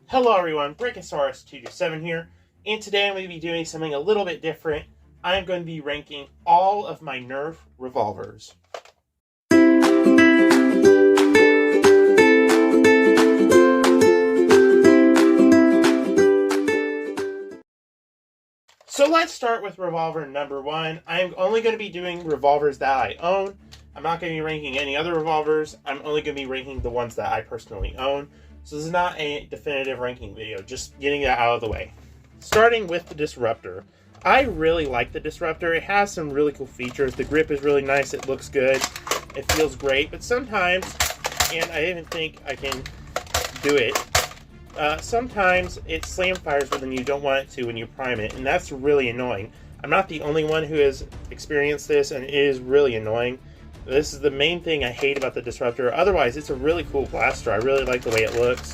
Hello everyone, Brachiosaurus227 here, and today I'm going to be doing something a little bit different. I'm going to be ranking all of my Nerf revolvers. So let's start with revolver number 1. I'm only going to be doing revolvers that I own. I'm not going to be ranking any other revolvers. I'm only going to be ranking the ones that I personally own. So this is not a definitive ranking video, just getting it out of the way. Starting with the Disruptor. I really like the Disruptor. It has some really cool features. The grip is really nice. It looks good. It feels great. But sometimes, and I even think I can do it, sometimes it slam fires when you don't want it to when you prime it. And that's really annoying. I'm not the only one who has experienced this, and it is really annoying. This is the main thing I hate about the Disruptor. Otherwise, it's a really cool blaster. I really like the way it looks.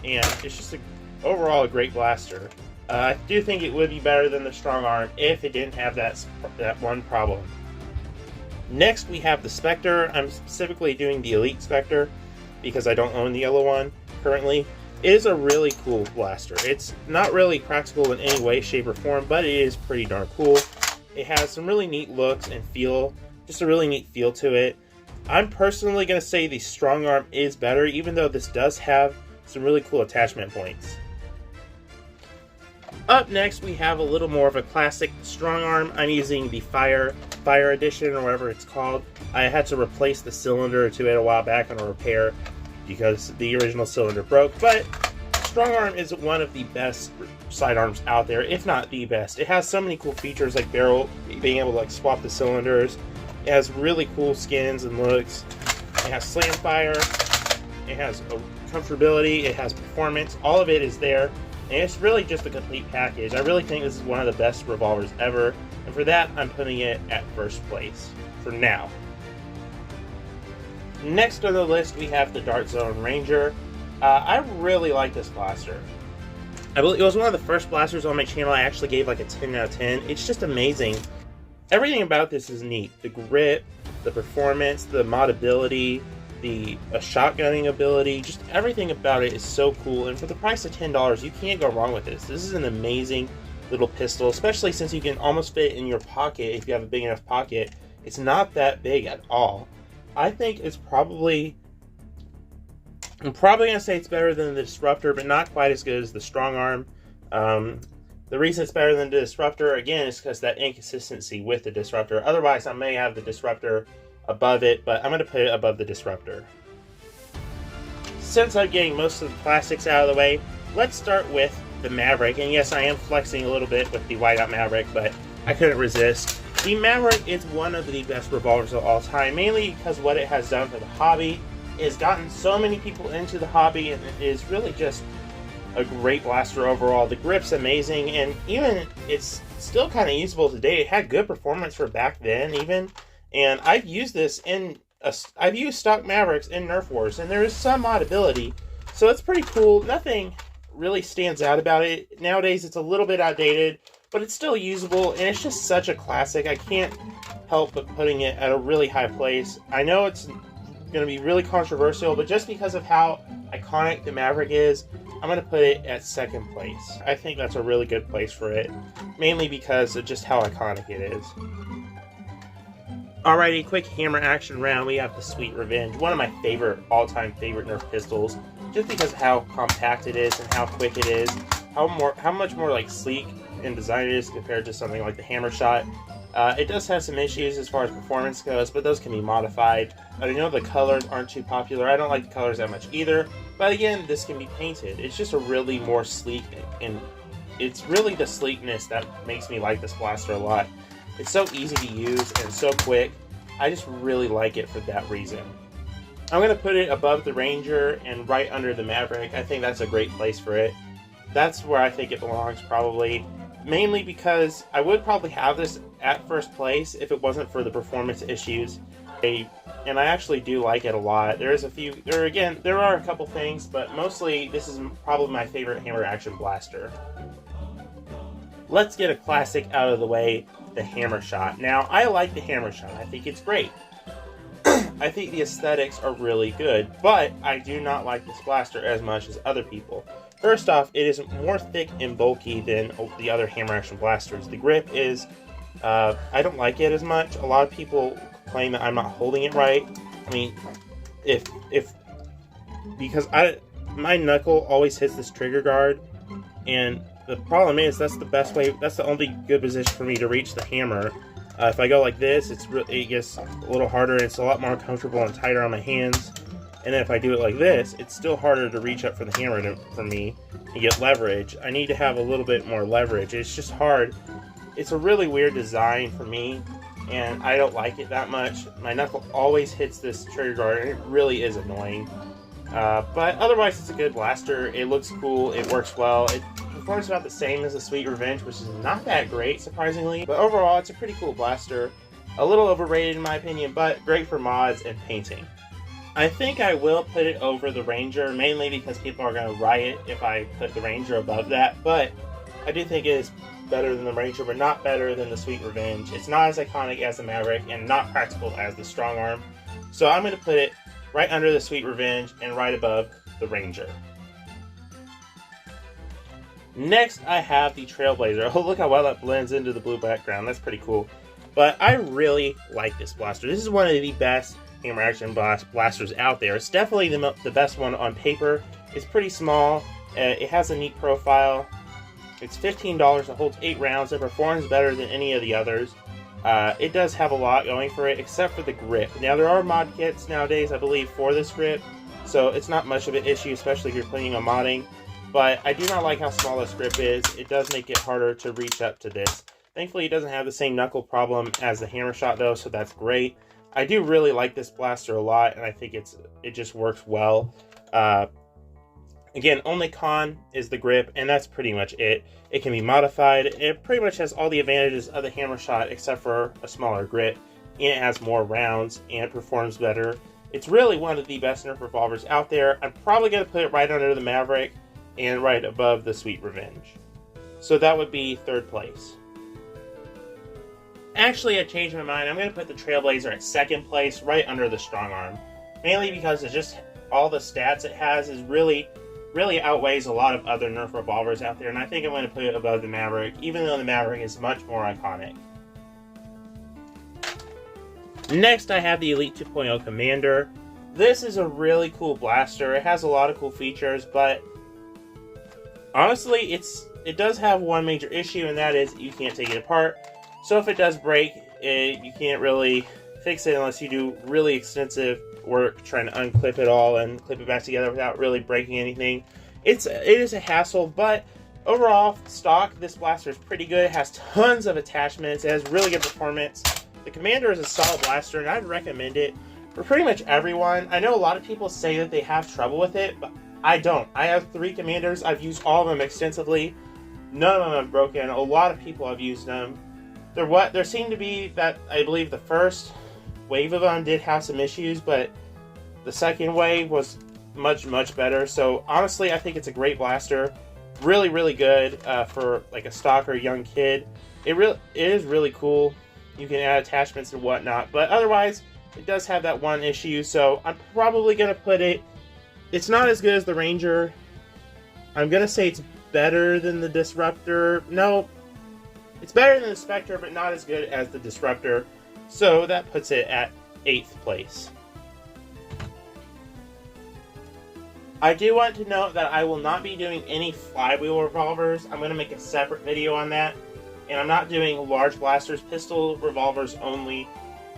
And it's just overall a great blaster. I do think it would be better than the Strong Arm if it didn't have that one problem. Next, we have the Specter. I'm specifically doing the Elite Specter because I don't own the yellow one currently. It is a really cool blaster. It's not really practical in any way, shape, or form, but it is pretty darn cool. It has some really neat looks and feel. Just a really neat feel to it. I'm personally going to say the Strong Arm is better, even though this does have some really cool attachment points. Up next, we have a little more of a classic Strong Arm. I'm using the Fire Edition, or whatever it's called. I had to replace the cylinder to it a while back on a repair because the original cylinder broke, but Strong Arm is one of the best sidearms out there, if not the best. It has so many cool features like barrel, being able to swap the cylinders. It has really cool skins and looks. It has slam fire. It has comfortability. It has performance. All of it is there. And it's really just a complete package. I really think this is one of the best revolvers ever. And for that, I'm putting it at first place for now. Next on the list, we have the Dart Zone Ranger. I really like this blaster. I believe it was one of the first blasters on my channel I actually gave like a 10 out of 10. It's just amazing. Everything about this is neat. The grip, the performance, the modability, the shotgunning ability, just everything about it is so cool. And for the price of $10, you can't go wrong with this. This is an amazing little pistol, especially since you can almost fit it in your pocket if you have a big enough pocket. It's not that big at all. I think it's probably... I'm probably going to say it's better than the Disruptor, but not quite as good as the Strong Arm. The reason it's better than the Disruptor, again, is because that inconsistency with the Disruptor. Otherwise, I may have the Disruptor above it, but I'm going to put it above the Disruptor. Since I'm getting most of the plastics out of the way, let's start with the Maverick. And yes, I am flexing a little bit with the whiteout Maverick, but I couldn't resist. The Maverick is one of the best revolvers of all time, mainly because what it has done for the hobby. It has gotten so many people into the hobby, and it is really just a great blaster overall. The grip's amazing, and even it's still kind of usable today. It had good performance for back then even, and I've used this I've used stock Mavericks in Nerf Wars, and there is some modability, so it's pretty cool. Nothing really stands out about it. Nowadays it's a little bit outdated, but it's still usable, and it's just such a classic. I can't help but putting it at a really high place. I know it's going to be really controversial, but just because of how iconic the Maverick is, I'm going to put it at second place. I think that's a really good place for it, mainly because of just how iconic it is. Alrighty, quick hammer action round. We have the Sweet Revenge, one of my all-time favorite Nerf pistols, just because of how compact it is and how quick it is, how much more like sleek in design it is compared to something like the Hammer Shot. It does have some issues as far as performance goes, but those can be modified. I know the colors aren't too popular. I don't like the colors that much either. But again, this can be painted. It's just a really more sleek, and it's really the sleekness that makes me like this blaster a lot. It's so easy to use and so quick. I just really like it for that reason. I'm going to put it above the Ranger and right under the Maverick. I think that's a great place for it. That's where I think it belongs probably. Mainly because I would probably have this at first place if it wasn't for the performance issues. And I actually do like it a lot. There are a couple things, but mostly this is probably my favorite hammer action blaster. Let's get a classic out of the way, the Hammer Shot. Now, I like the Hammer Shot. I think it's great. I think the aesthetics are really good, but I do not like this blaster as much as other people. First off, it is more thick and bulky than the other hammer action blasters. The grip is, I don't like it as much. A lot of people complain that I'm not holding it right. I mean, because my knuckle always hits this trigger guard, and the problem is that's the only good position for me to reach the hammer. If I go like this, it gets a little harder, and it's a lot more comfortable and tighter on my hands. And then if I do it like this, it's still harder to reach up for the hammer for me and get leverage. I need to have a little bit more leverage. It's just hard. It's a really weird design for me, and I don't like it that much. My knuckle always hits this trigger guard, and it really is annoying. But otherwise, it's a good blaster. It looks cool. It works well. It performs about the same as the Sweet Revenge, which is not that great, surprisingly. But overall, it's a pretty cool blaster. A little overrated in my opinion, but great for mods and painting. I think I will put it over the Ranger, mainly because people are going to riot if I put the Ranger above that. But I do think it is better than the Ranger, but not better than the Sweet Revenge. It's not as iconic as the Maverick and not practical as the Strong Arm. So I'm going to put it right under the Sweet Revenge and right above the Ranger. Next, I have the Trailblazer. Oh, look how well that blends into the blue background. That's pretty cool. But I really like this blaster. This is one of the best hammer action blasters out there. It's definitely the best one on paper. It's pretty small. It has a neat profile. It's $15. It holds 8 rounds. It performs better than any of the others. It does have a lot going for it, except for the grip. Now, there are mod kits nowadays, I believe, for this grip, so it's not much of an issue, especially if you're planning on modding. But I do not like how small this grip is. It does make it harder to reach up to this. Thankfully, it doesn't have the same knuckle problem as the hammer shot, though, so that's great. I do really like this blaster a lot, and I think it just works well. Again, only con is the grip, and that's pretty much it. It can be modified. It pretty much has all the advantages of the hammer shot, except for a smaller grip, and it has more rounds, and it performs better. It's really one of the best Nerf revolvers out there. I'm probably going to put it right under the Maverick, and right above the Sweet Revenge. So that would be 3rd place. Actually, I changed my mind. I'm going to put the Trailblazer at 2nd place, right under the Strong Arm. Mainly because it's just all the stats it has is really outweighs a lot of other Nerf revolvers out there, and I think I'm going to put it above the Maverick, even though the Maverick is much more iconic. Next, I have the Elite 2.0 Commander. This is a really cool blaster. It has a lot of cool features, but honestly, it does have one major issue, and that is you can't take it apart. So if it does break, you can't really fix it unless you do really extensive work trying to unclip it all and clip it back together without really breaking anything. It is a hassle, but overall, stock, this blaster is pretty good. It has tons of attachments. It has really good performance. The Commander is a solid blaster, and I'd recommend it for pretty much everyone. I know a lot of people say that they have trouble with it, but I don't. I have 3 Commanders. I've used all of them extensively. None of them have broken. A lot of people have used them. There seemed to be that, I believe the first wave of them did have some issues, but the second wave was much better. So honestly, I think it's a great blaster. Really good for like a stock or a young kid. It is really cool. You can add attachments and whatnot, but otherwise it does have that one issue. So I'm probably gonna put it. It's not as good as the Ranger. I'm gonna say it's better than the Disruptor. No, it's better than the Specter, but not as good as the Disruptor. So that puts it at 8th place. I do want to note that I will not be doing any flywheel revolvers. I'm going to make a separate video on that. And I'm not doing large blasters, pistol revolvers only.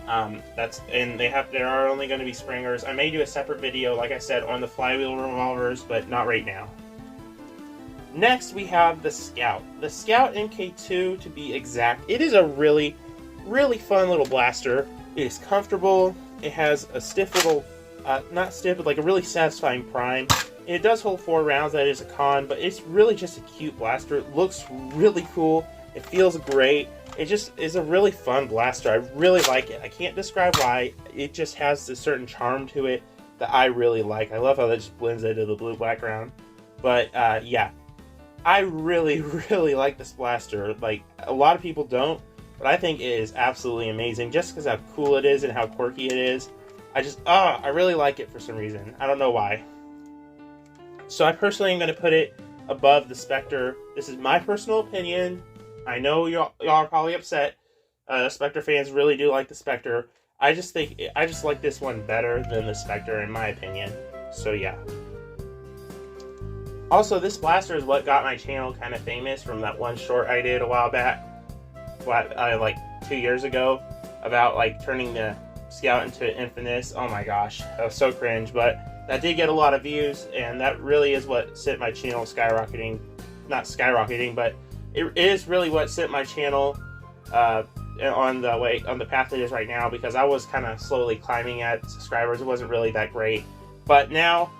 There are only going to be springers. I may do a separate video, like I said, on the flywheel revolvers, but not right now. Next, we have the Scout. The Scout MK2, to be exact. It is a really fun little blaster. It is comfortable. It has a stiff little, not stiff, but like a really satisfying prime. And it does hold 4 rounds. That is a con, but it's really just a cute blaster. It looks really cool. It feels great. It just is a really fun blaster. I really like it. I can't describe why. It just has this certain charm to it that I really like. I love how that just blends into the blue background. But yeah, I really like this blaster. Like, a lot of people don't, but I think it is absolutely amazing just because how cool it is and how quirky it is. I really like it for some reason. I don't know why. So I personally am going to put it above the Specter. This is my personal opinion. I know y'all are probably upset. Specter fans really do like the Specter. I just like this one better than the Specter in my opinion. So yeah. Also, this blaster is what got my channel kind of famous from that one short I did a while back, like 2 years ago, about like turning the Scout into Infamous. Oh my gosh, that was so cringe, but that did get a lot of views, and that really is what sent my channel skyrocketing. Not skyrocketing, but it is really what sent my channel on the path it is right now, because I was kind of slowly climbing at subscribers. It wasn't really that great, but now,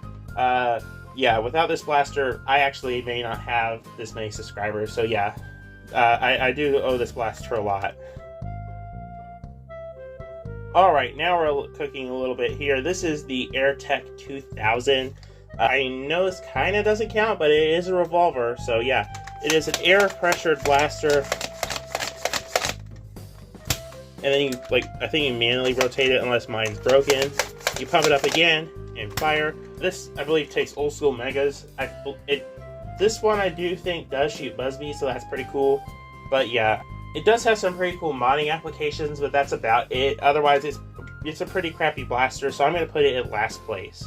yeah, without this blaster, I actually may not have this many subscribers. So yeah, I do owe this blaster a lot. Alright, now we're cooking a little bit here. This is the Airtech 2000. I know this kind of doesn't count, but it is a revolver. So yeah, it is an air-pressured blaster. And then you, I think you manually rotate it unless mine's broken. You pump it up again and fire. This, I believe, takes old school megas. This one I do think does shoot Buzzbee, so that's pretty cool. But yeah, it does have some pretty cool modding applications, but that's about it. Otherwise, it's a pretty crappy blaster, so I'm going to put it at last place.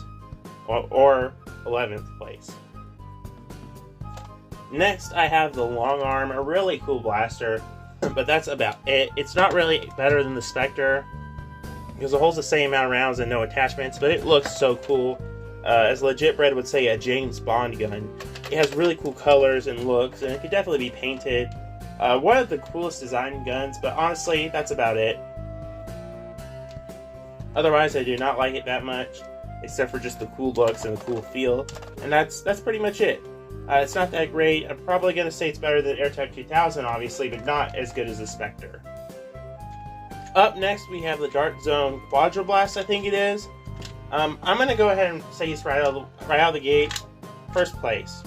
Or 11th place. Next, I have the Long Arm, a really cool blaster, but that's about it. It's not really better than the Specter, because it holds the same amount of rounds and no attachments, but it looks so cool. As Legit Bread would say, a James Bond gun. It has really cool colors and looks, and it could definitely be painted. One of the coolest design guns, but honestly, that's about it. Otherwise, I do not like it that much, except for just the cool looks and the cool feel, and that's pretty much it. It's not that great. I'm probably going to say it's better than Airtech 2000, obviously, but not as good as the Specter. Up next, we have the Dark Zone Quadroblast, I think it is. I'm going to go ahead and say it's right out of the gate. First place.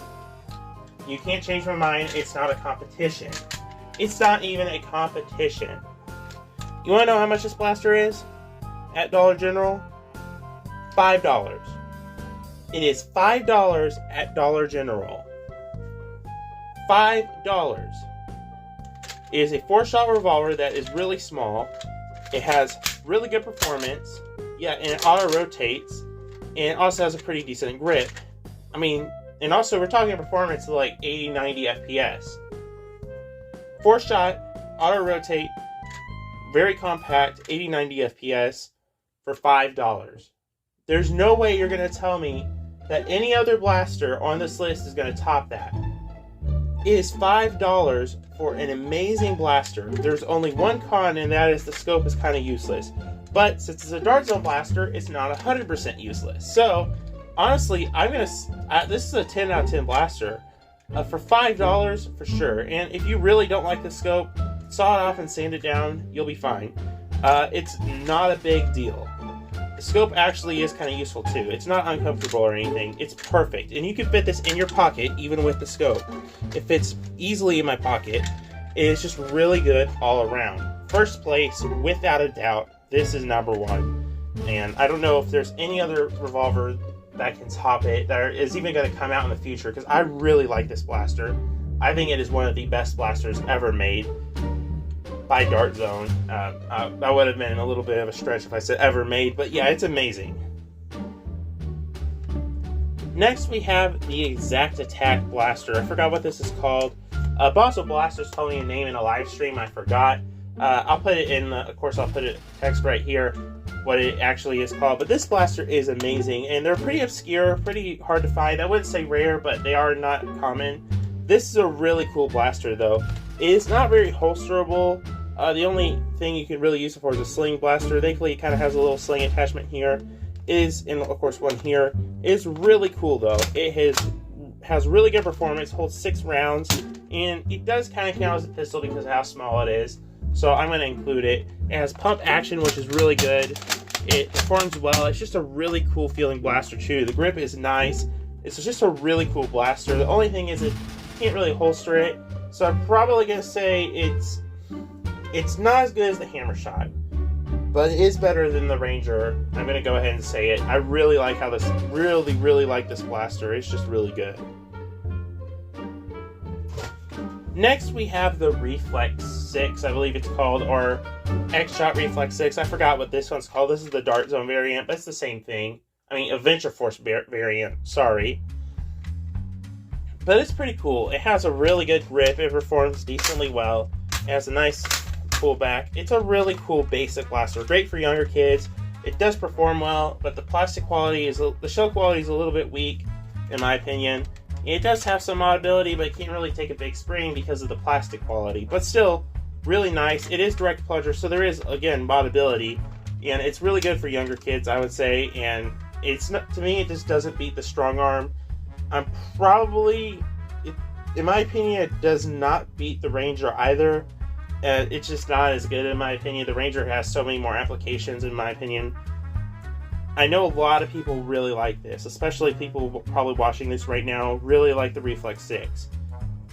You can't change my mind. It's not a competition. It's not even a competition. You want to know how much this blaster is? At Dollar General? $5. It is $5 at Dollar General. $5. It is a 4-shot revolver that is really small. It has really good performance. Yeah, and it auto-rotates. And it also has a pretty decent grip. I mean, and also we're talking performance of like 80-90 FPS. 4-shot, auto-rotate, very compact, 80-90 FPS for $5. There's no way you're going to tell me that any other blaster on this list is going to top that. It is $5 for an amazing blaster. There's only one con, and that is the scope is kind of useless. But since it's a Dark Zone blaster, it's not 100% useless. So, honestly, this is a 10 out of 10 blaster. For $5, for sure. And if you really don't like the scope, saw it off and sand it down, you'll be fine. It's not a big deal. The scope actually is kind of useful too. It's not uncomfortable or anything. It's perfect. And you can fit this in your pocket even with the scope. It fits easily in my pocket. It is just really good all around. First place, without a doubt, this is number one. And I don't know if there's any other revolver that can top it, that is even going to come out in the future, because I really like this blaster. I think it is one of the best blasters ever made by Dark Zone. That would have been a little bit of a stretch if I said ever made, but yeah, it's amazing. Next, we have the Exact Attack Blaster. I forgot what this is called. Bosso Blasters told me a name in a live stream. I forgot. I'll put it in, of course, I'll put it text right here what it actually is called. But this blaster is amazing, and they're pretty obscure, pretty hard to find. I wouldn't say rare, but they are not common. This is a really cool blaster, though. It is not very holsterable. The only thing you can really use it for is a sling blaster. Thankfully, it kind of has a little sling attachment here. And of course, one here. It is really cool, though. It has really good performance, holds 6 rounds, and it does kind of count as a pistol because of how small it is. So I'm going to include it. It has pump action, which is really good. It performs well. It's just a really cool feeling blaster, too. The grip is nice. It's just a really cool blaster. The only thing is you can't really holster it. So I'm probably going to say it's not as good as the Hammer Shot. but it is better than the Ranger. I'm going to go ahead and say it. I really like how this, really like this blaster. It's just really good. Next, we have the Reflex 6, I believe it's called, or X-Shot Reflex 6. I forgot what this one's called. This is the Dart Zone variant, but it's the same thing. I mean, Adventure Force variant, sorry. But it's pretty cool. It has a really good grip. It performs decently well. It has a nice pullback. It's a really cool basic blaster. Great for younger kids. It does perform well, but the plastic quality is, the shell quality is a little bit weak, in my opinion. It does have some moddability, but it can't really take a big spring because of the plastic quality. But still, really nice. It is direct plunger, so there is, again, moddability. And it's really good for younger kids, I would say. And it's not, to me, it just doesn't beat the strong arm. I'm probably, in my opinion, it does not beat the Ranger either. It's just not as good, in my opinion. The Ranger has so many more applications, in my opinion. I know a lot of people really like this, especially people probably watching this right now really like the Reflex 6.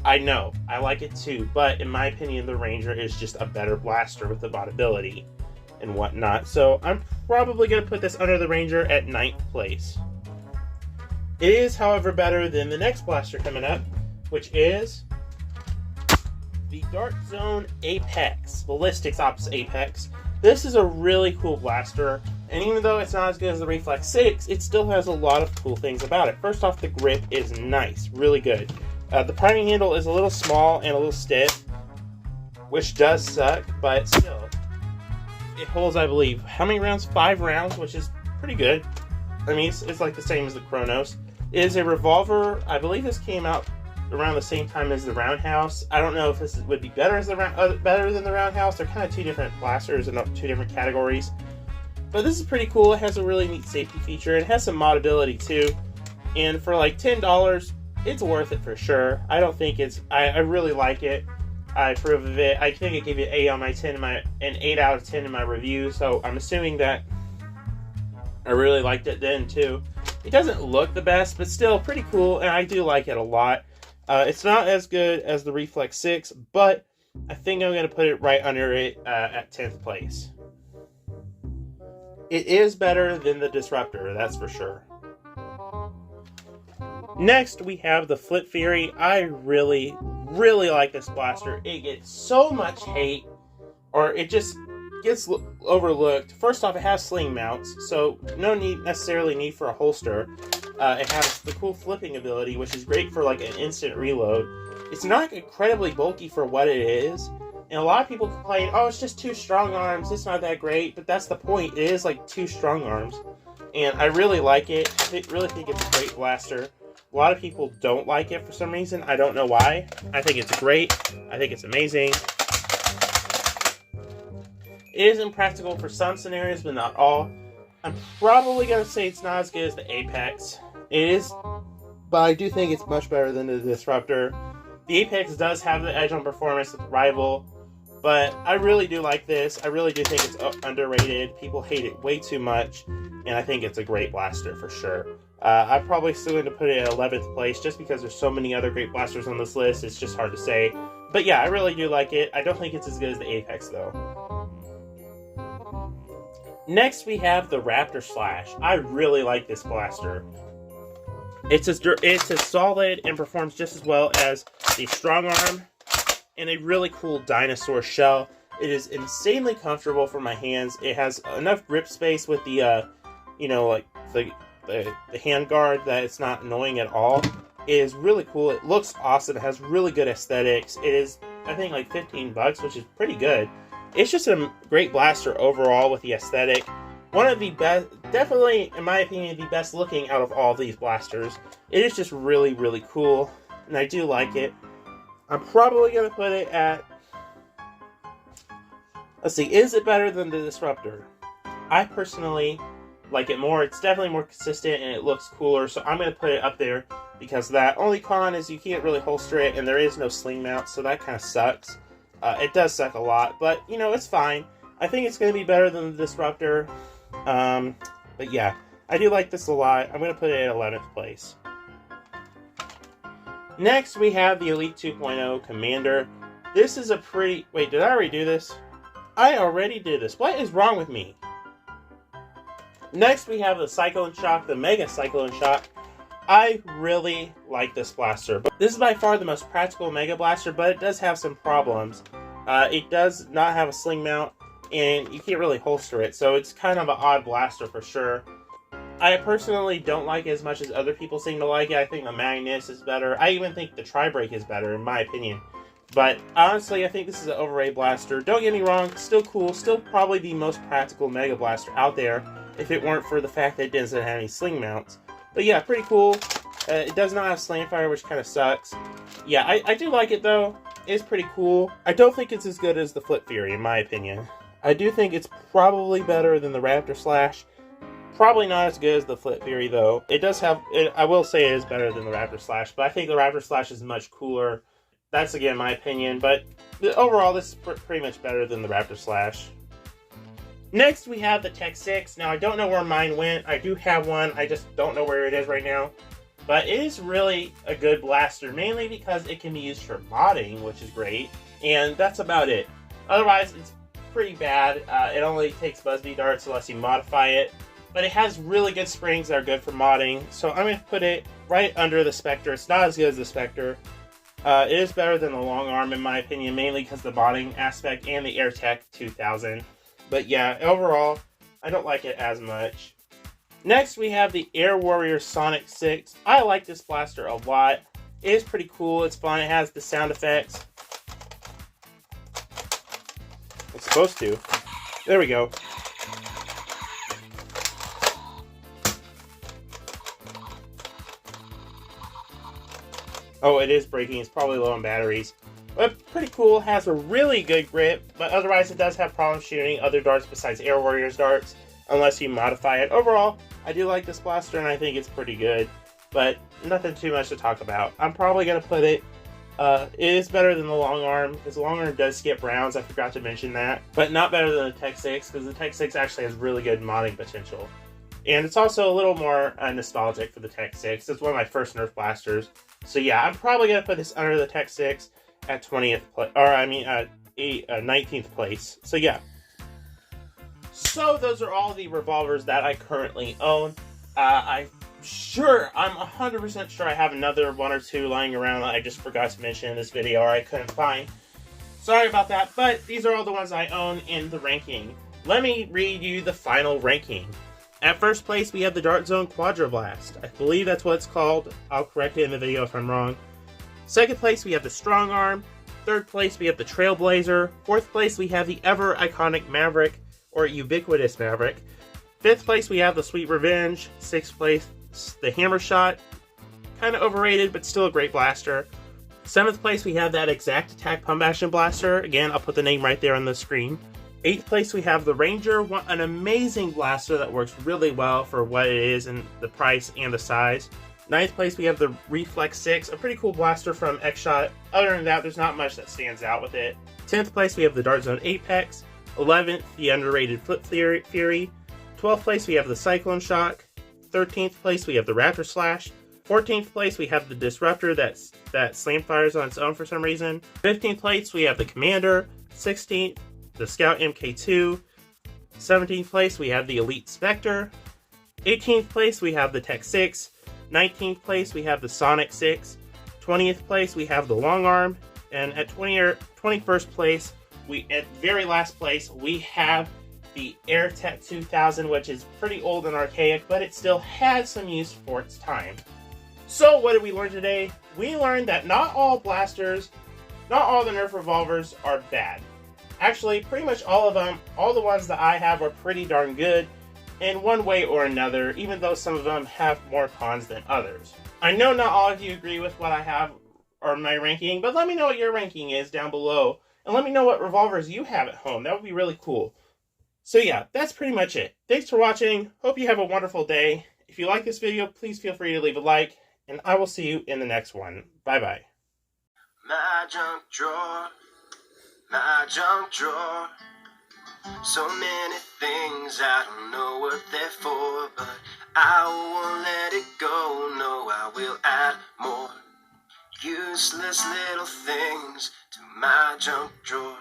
I know, I like it too, but in my opinion, the Ranger is just a better blaster with the moddability and whatnot. So I'm probably going to put this under the Ranger at 9th place. It is, however, better than the next blaster coming up, which is the Dart Zone Apex, Ballistics Ops Apex. This is a really cool blaster, and even though it's not as good as the Reflex 6, it still has a lot of cool things about it. First off, the grip is nice, really good. The priming handle is a little small and a little stiff, which does suck, but still, it holds, I believe, how many rounds? 5 rounds, which is pretty good. I mean, it's like the same as the Chronos. It is a revolver. I believe this came out around the same time as the Roundhouse. I don't know if this would be better as better than the Roundhouse. They're kind of two different blasters and two different categories. But this is pretty cool. It has a really neat safety feature. It has some moddability too. And for like $10, it's worth it for sure. I don't think it's. I really like it. I approve of it. I think I gave it an 8 on my 10 an 8 out of 10 in my review. So I'm assuming that I really liked it then too. It doesn't look the best, but still pretty cool, and I do like it a lot. It's not as good as the Reflex 6, but I think I'm going to put it right under it at 10th place. It is better than the Disruptor, that's for sure. Next, we have the Flip Fury. I really like this blaster. It gets so much hate, or it just gets overlooked. First off, it has sling mounts, so no necessarily need for a holster. It has the cool flipping ability, which is great for like an instant reload. It's not incredibly bulky for what it is, and a lot of people complain, oh, it's just 2 strong arms, it's not that great, but that's the point. It is like 2 strong arms, and I really like it. I really think it's a great blaster. A lot of people don't like it for some reason. I don't know why. I think it's great. I think it's amazing. It is impractical for some scenarios, but not all. I'm probably going to say it's not as good as the Apex. It is, but I do think it's much better than the Disruptor. The Apex does have the edge on performance with the Rival, but I really do like this. I really do think it's underrated. People hate it way too much, and I think it's a great blaster for sure. I'm probably still going to put it at 11th place just because there's so many other great blasters on this list. It's just hard to say. But yeah, I really do like it. I don't think it's as good as the Apex though. Next, we have the Raptor Slash. I really like this blaster. It's as solid and performs just as well as the Strong Arm and a really cool dinosaur shell. It is insanely comfortable for my hands. It has enough grip space with the, like the hand guard that it's not annoying at all. It is really cool. It looks awesome. It has really good aesthetics. It is, I think, like $15, which is pretty good. It's just a great blaster overall with the aesthetic. One of the best, definitely, in my opinion, the best looking out of all these blasters. It is just really cool, and I do like it. I'm probably going to put it at, let's see, is it better than the Disruptor? I personally like it more. It's definitely more consistent, and it looks cooler, so I'm going to put it up there because of that. Only con is you can't really holster it, and there is no sling mount, so that kind of sucks. It does suck a lot, but, it's fine. I think it's going to be better than the Disruptor. But yeah, I do like this a lot. I'm going to put it at 11th place. Next, we have the Elite 2.0 Commander. This is a pretty... Wait, did I already do this? I already did this. What is wrong with me? Next, we have the Cyclone Shock, the Mega Cyclone Shock. I really like this blaster. This is by far the most practical Mega Blaster, but it does have some problems. It does not have a sling mount, and you can't really holster it, so it's kind of an odd blaster for sure. I personally don't like it as much as other people seem to like it. I think the MY NERF is better. I even think the Tri-Break is better, in my opinion. But honestly, I think this is an overrated blaster. Don't get me wrong, still cool, still probably the most practical Mega Blaster out there, if it weren't for the fact that it doesn't have any sling mounts. But yeah, pretty cool. It does not have slam fire, which kind of sucks. Yeah, I do like it though. It's pretty cool. I don't think it's as good as the Flip Fury, in my opinion. I do think it's probably better than the Raptor Slash. Probably not as good as the Flip Fury though. It does have, I will say it is better than the Raptor Slash, but I think the Raptor Slash is much cooler. That's again my opinion, but overall this is pretty much better than the Raptor Slash. Next we have the Tech 6. Now I don't know where mine went. I do have one, I just don't know where it is right now. But it is really a good blaster, mainly because it can be used for modding, which is great. And that's about it. Otherwise, it's pretty bad. It only takes Buzzbee darts unless you modify it. But it has really good springs that are good for modding. So I'm going to put it right under the Specter. It's not as good as the Specter. It is better than the long arm in my opinion, mainly because of the modding aspect and the Airtech 2000. But yeah, overall, I don't like it as much. Next, we have the Air Warrior Sonic 6. I like this blaster a lot. It is pretty cool. It's fun. It has the sound effects. It's supposed to. There we go. Oh, it is breaking. It's probably low on batteries. But pretty cool. It has a really good grip, but otherwise it does have problems shooting other darts besides Air Warrior's darts, unless you modify it. Overall, I do like this blaster and I think it's pretty good, but nothing too much to talk about. I'm probably going to put it, it is better than the long arm, because the long arm does skip rounds, I forgot to mention that, but not better than the Tech 6, because the Tech 6 actually has really good modding potential. And it's also a little more nostalgic for the Tech 6. It's one of my first Nerf blasters. So yeah, I'm probably going to put this under the Tech 6 at 20th place, or I mean 19th place. So yeah. So those are all the revolvers that I currently own. I'm 100% sure I have another one or two lying around that I just forgot to mention in this video or I couldn't find. Sorry about that, but these are all the ones I own in the ranking. Let me read you the final ranking. At first place, we have the Dart Zone Quadroblast. I believe that's what it's called. I'll correct it in the video if I'm wrong. Second place, we have the Strong Arm. Third place, we have the Trailblazer. Fourth place, we have the ever iconic Maverick, or ubiquitous Maverick. Fifth place, we have the Sweet Revenge. Sixth place, the Hammer Shot. Kind of overrated, but still a great blaster. Seventh place, we have that Exact Attack Pump Action Blaster. Again, I'll put the name right there on the screen. Eighth place, we have the Ranger, an amazing blaster that works really well for what it is and the price and the size. Ninth place, we have the Reflex 6, a pretty cool blaster from X-Shot. Other than that, there's not much that stands out with it. 10th place, we have the Dart Zone Apex. 11th, the underrated Flip Fury. 12th place, we have the Cyclone Shock. 13th place, we have the Raptor Slash. 14th place, we have the Disruptor that slam fires on its own for some reason. 15th place, we have the Commander. 16th, the Scout MK2. 17th place, we have the Elite Specter. 18th place, we have the Tech 6. 19th place, we have the Sonic 6. 20th place, we have the Long Arm. And at 21st place, at very last place, we have the Airtech 2000, which is pretty old and archaic, but it still has some use for its time. So what did we learn today? We learned that not all blasters, not all the Nerf revolvers are bad. Actually, pretty much all of them, all the ones that I have are pretty darn good in one way or another, even though some of them have more cons than others. I know not all of you agree with what I have or my ranking, but let me know what your ranking is down below, and let me know what revolvers you have at home. That would be really cool. So yeah, that's pretty much it. Thanks for watching. Hope you have a wonderful day. If you like this video, please feel free to leave a like, and I will see you in the next one. Bye-bye. My junk drawer, my junk drawer. So many things, I don't know what they're for, but I won't let it go, no, I will add more useless little things to my junk drawer.